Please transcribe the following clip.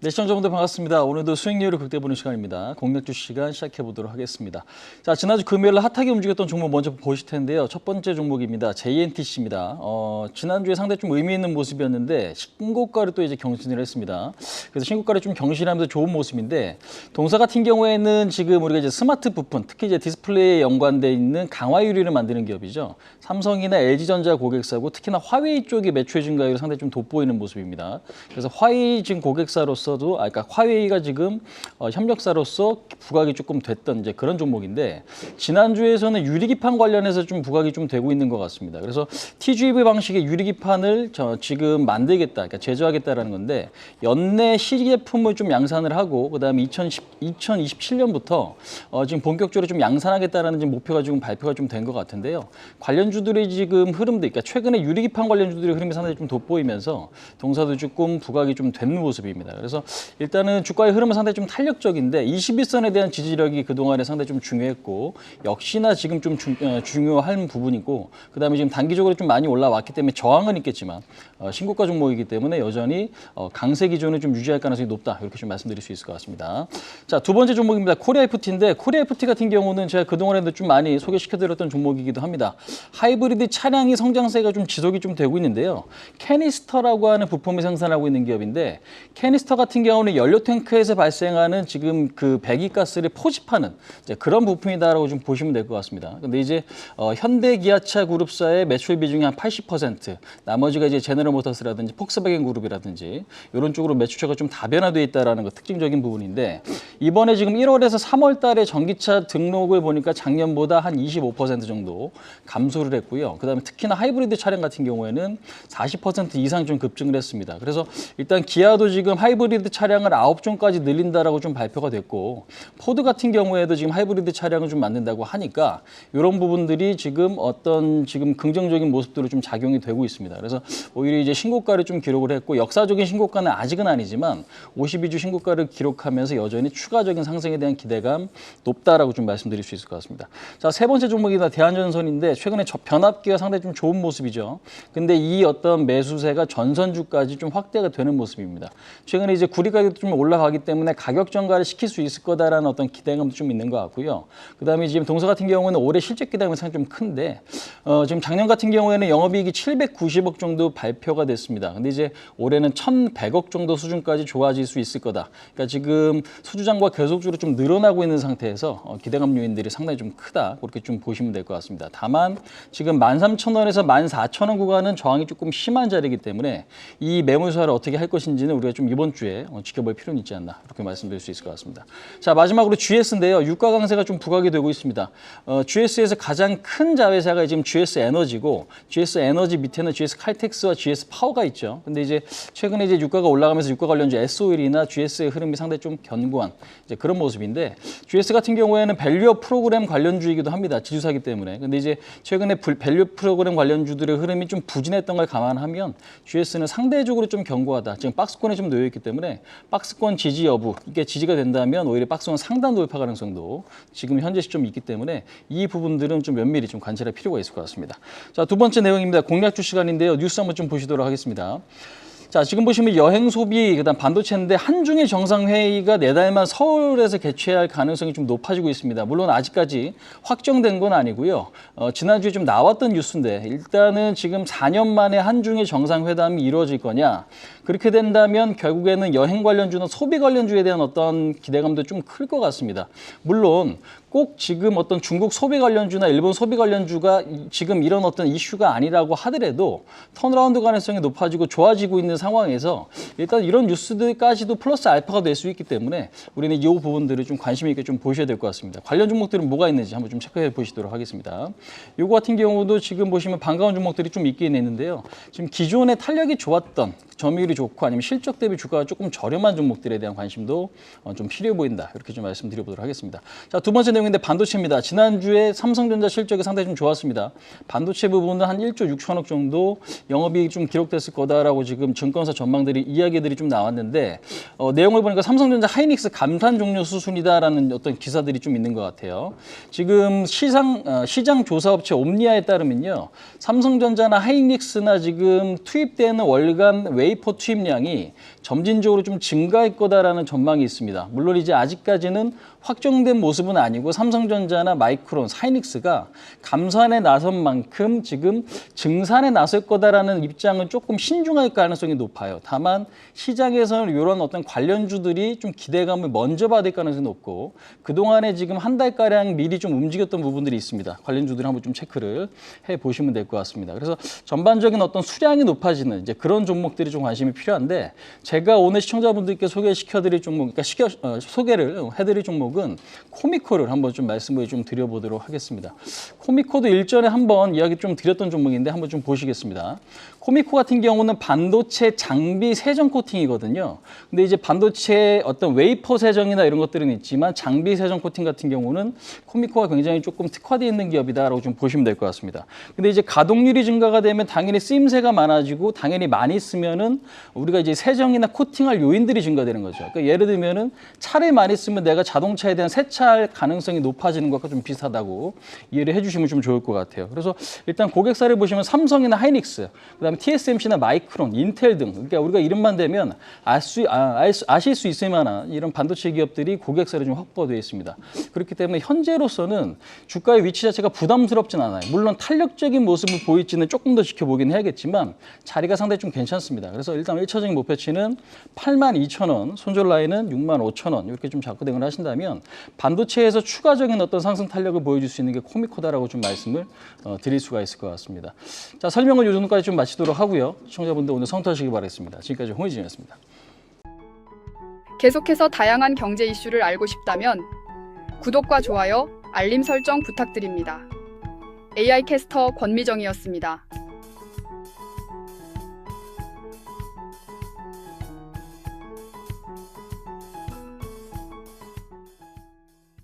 네, 시청자분들 반갑습니다. 오늘도 수익률을 극대보는 시간입니다. 공략주 시간 시작해 보도록 하겠습니다. 자, 지난주 금요일 핫하게 움직였던 종목 먼저 보실 텐데요. 첫 번째 종목입니다. JNTC입니다. 지난주에 상당히 좀 의미 있는 모습이었는데 신고가를 또 이제 경신을 했습니다. 그래서 신고가를 좀 경신하면서 좋은 모습인데 동사 같은 경우에는 지금 우리가 이제 스마트 부품, 특히 이제 디스플레이에 연관돼 있는 강화 유리를 만드는 기업이죠. 삼성이나 LG전자 고객사고 특히나 화웨이 쪽이 매출 증가율이 상당히 좀 돋보이는 모습입니다. 그래서 화웨이 지금 고객사로서 그러니까 화웨이가 지금 협력사로서 부각이 조금 됐던 이제 그런 종목인데 지난주에서는 유리기판 관련해서 좀 부각이 좀 되고 있는 것 같습니다. 그래서 TGV 방식의 유리기판을 지금 만들겠다, 그러니까 제조하겠다라는 건데 연내 시제품을 좀 양산을 하고 그다음에 2027년부터 지금 본격적으로 좀 양산하겠다라는 지금 목표가 지금 발표가 좀 된 것 같은데요. 관련주들의 지금 흐름도, 그러니까 최근에 유리기판 관련주들의 흐름이 상당히 좀 돋보이면서 동사도 조금 부각이 좀 되는 모습입니다. 그래서 일단은 주가의 흐름은 상당히 좀 탄력적인데 21선에 대한 지지력이 그동안에 상당히 좀 중요했고 역시나 지금 좀 중요한 부분이고 그다음에 지금 단기적으로 좀 많이 올라왔기 때문에 저항은 있겠지만 신고가 종목이기 때문에 여전히 강세 기존을 좀 유지할 가능성이 높다. 이렇게 좀 말씀드릴 수 있을 것 같습니다. 자, 두 번째 종목입니다. 코리아FT인데 코리아FT 같은 경우는 제가 그동안에도 좀 많이 소개시켜드렸던 종목이기도 합니다. 하이브리드 차량이 성장세가 좀 지속이 좀 되고 있는데요. 캐니스터라고 하는 부품을 생산하고 있는 기업인데 캐니스터 같은 경우는 연료 탱크에서 발생하는 지금 그 배기가스를 포집하는 이제 그런 부품이다라고 좀 보시면 될 것 같습니다. 근데 이제 현대 기아차 그룹사의 매출 비중이 한 80%, 나머지가 이제 제너럴모터스라든지 폭스바겐 그룹이라든지 이런 쪽으로 매출처가 좀 다변화되어 있다라는 거 특징적인 부분인데 이번에 지금 1월에서 3월 달에 전기차 등록을 보니까 작년보다 한 25% 정도 감소를 했고요. 그다음에 특히나 하이브리드 차량 같은 경우에는 40% 이상 좀 급증을 했습니다. 그래서 일단 기아도 지금 하이브리드 차량을 9종까지 늘린다라고 좀 발표가 됐고 포드 같은 경우에도 지금 하이브리드 차량을 좀 만든다고 하니까 이런 부분들이 지금 지금 긍정적인 모습들로 좀 작용이 되고 있습니다. 그래서 오히려 이제 신고가를 좀 기록을 했고 역사적인 신고가는 아직은 아니지만 52주 신고가를 기록하면서 여전히 추가적인 상승에 대한 기대감 높다라고 좀 말씀드릴 수 있을 것 같습니다. 자, 세 번째 종목이다 대한전선인데 최근에 변압기가 상당히 좀 좋은 모습이죠. 근데 이 어떤 매수세가 전선주까지 좀 확대가 되는 모습입니다. 최근에 이제 구리 가격도 좀 올라가기 때문에 가격 전가를 시킬 수 있을 거다라는 어떤 기대감도 좀 있는 것 같고요. 그다음에 지금 동사 같은 경우는 올해 실적 기대감이 상당히 좀 큰데 지금 작년 같은 경우에는 영업이익이 790억 정도 발표가 됐습니다. 근데 이제 올해는 1,100억 정도 수준까지 좋아질 수 있을 거다. 그러니까 지금 수주장과 계속적으로 좀 늘어나고 있는 상태에서 기대감 요인들이 상당히 좀 크다. 그렇게 좀 보시면 될 것 같습니다. 다만 지금 13,000원에서 14,000원 구간은 저항이 조금 심한 자리이기 때문에 이 매물사를 어떻게 할 것인지는 우리가 좀 이번 주에 지켜볼 필요는 있지 않나 이렇게 말씀드릴 수 있을 것 같습니다. 자, 마지막으로 GS인데요. 유가 강세가 좀 부각이 되고 있습니다. GS에서 가장 큰 자회사가 지금 GS 에너지고 GS 에너지 밑에는 GS 칼텍스와 GS 파워가 있죠. 근데 이제 최근에 이제 유가가 올라가면서 유가 관련주 S-오일이나 GS의 흐름이 상당히 좀 견고한 이제 그런 모습인데 GS 같은 경우에는 밸류업 프로그램 관련주이기도 합니다. 지주사기 때문에. 근데 이제 최근에 밸류업 프로그램 관련주들의 흐름이 좀 부진했던 걸 감안하면 GS는 상대적으로 좀 견고하다. 지금 박스권에 좀 놓여 있기 때문에 박스권 지지 여부, 이게 지지가 된다면 오히려 박스권 상단 돌파 가능성도 지금 현재 시점이 있기 때문에 이 부분들은 좀 면밀히 좀 관찰할 필요가 있을 것 같습니다. 자, 두 번째 내용입니다. 공략주 시간인데요. 뉴스 한번 좀 보시도록 하겠습니다. 자, 지금 보시면 여행 소비, 그다음 반도체인데 한중일 정상회의가 내달만 서울에서 개최할 가능성이 좀 높아지고 있습니다. 물론 아직까지 확정된 건 아니고요. 지난주에 좀 나왔던 뉴스인데 일단은 지금 4년 만에 한중일 정상회담이 이루어질 거냐. 그렇게 된다면 결국에는 여행 관련주나 소비 관련주에 대한 어떤 기대감도 좀 클 것 같습니다. 물론 꼭 지금 어떤 중국 소비 관련주나 일본 소비 관련주가 지금 이런 어떤 이슈가 아니라고 하더라도 턴어라운드 가능성이 높아지고 좋아지고 있는 상황에서 일단 이런 뉴스들까지도 플러스 알파가 될 수 있기 때문에 우리는 이 부분들을 좀 관심 있게 좀 보셔야 될 것 같습니다. 관련 종목들은 뭐가 있는지 한번 좀 체크해 보시도록 하겠습니다. 요거 같은 경우도 지금 보시면 반가운 종목들이 좀 있긴 있는데요. 지금 기존에 탄력이 좋았던 점유율이 좋고 아니면 실적 대비 주가가 조금 저렴한 종목들에 대한 관심도 좀 필요해 보인다. 이렇게 좀 말씀드려보도록 하겠습니다. 자, 두 번째 내용인데 반도체입니다. 지난주에 삼성전자 실적이 상당히 좀 좋았습니다. 반도체 부분은 한 1조 6천억 정도 영업이익이 좀 기록됐을 거다라고 지금 증권사 전망들이 이야기들이 좀 나왔는데 내용을 보니까 삼성전자 하이닉스 감산 종료 수순이다라는 어떤 기사들이 좀 있는 것 같아요. 지금 시장 조사업체 옴니아에 따르면요. 삼성전자나 하이닉스나 지금 투입되는 월간 웨이퍼 투입량이 점진적으로 좀 증가할 거다라는 전망이 있습니다. 물론 이제 아직까지는 확정된 모습은 아니고 삼성전자나 마이크론, 하이닉스가 감산에 나선 만큼 지금 증산에 나설 거다라는 입장은 조금 신중할 가능성이 높아요. 다만 시장에서는 이런 어떤 관련주들이 좀 기대감을 먼저 받을 가능성이 높고 그동안에 지금 한 달가량 미리 좀 움직였던 부분들이 있습니다. 관련주들 한번 좀 체크를 해보시면 될 것 같습니다. 그래서 전반적인 어떤 수량이 높아지는 이제 그런 종목들이 좀 관심이 필요한데 제가 오늘 시청자분들께 소개시켜드릴 종목, 그러니까 소개를 해드릴 종목은 코미코를 한번 좀 말씀을 좀 드려보도록 하겠습니다. 코미코도 일전에 한번 이야기 좀 드렸던 종목인데 한번 좀 보시겠습니다. 코미코 같은 경우는 반도체 장비 세정 코팅이거든요. 근데 이제 반도체 어떤 웨이퍼 세정이나 이런 것들은 있지만 장비 세정 코팅 같은 경우는 코미코가 굉장히 조금 특화되어 있는 기업이다라고 좀 보시면 될 것 같습니다. 근데 이제 가동률이 증가가 되면 당연히 쓰임새가 많아지고 당연히 많이 쓰면은 우리가 이제 세정이나 코팅할 요인들이 증가되는 거죠. 그러니까 예를 들면은 차를 많이 쓰면 내가 자동차에 대한 세차할 가능성이 높아지는 것과 좀 비슷하다고 이해를 해주시면 좀 좋을 것 같아요. 그래서 일단 고객사를 보시면 삼성이나 하이닉스, 그다음에 TSMC나 마이크론, 인텔 등 그러니까 우리가 이름만 대면 아실 수 있을 만한 이런 반도체 기업들이 고객사를 좀 확보되어 있습니다. 그렇기 때문에 현재로서는 주가의 위치 자체가 부담스럽진 않아요. 물론 탄력적인 모습을 보일지는 조금 더 지켜보긴 해야겠지만 자리가 상당히 좀 괜찮습니다. 그래서 일단 1차적인 목표치는 82,000원, 손절 라인은 65,000원 이렇게 좀 잡고 대응을 하신다면 반도체에서 추가적인 어떤 상승 탄력을 보여줄 수 있는 게 코미코다라고 좀 말씀을 드릴 수가 있을 것 같습니다. 자, 설명을 이 정도까지 좀 마치도록 하고요. 시청자분들 오늘 성투하시기 바라겠습니다. 지금까지 홍의진이었습니다. 계속해서 다양한 경제 이슈를 알고 싶다면 구독과 좋아요, 알림 설정 부탁드립니다. AI 캐스터 권미정이었습니다.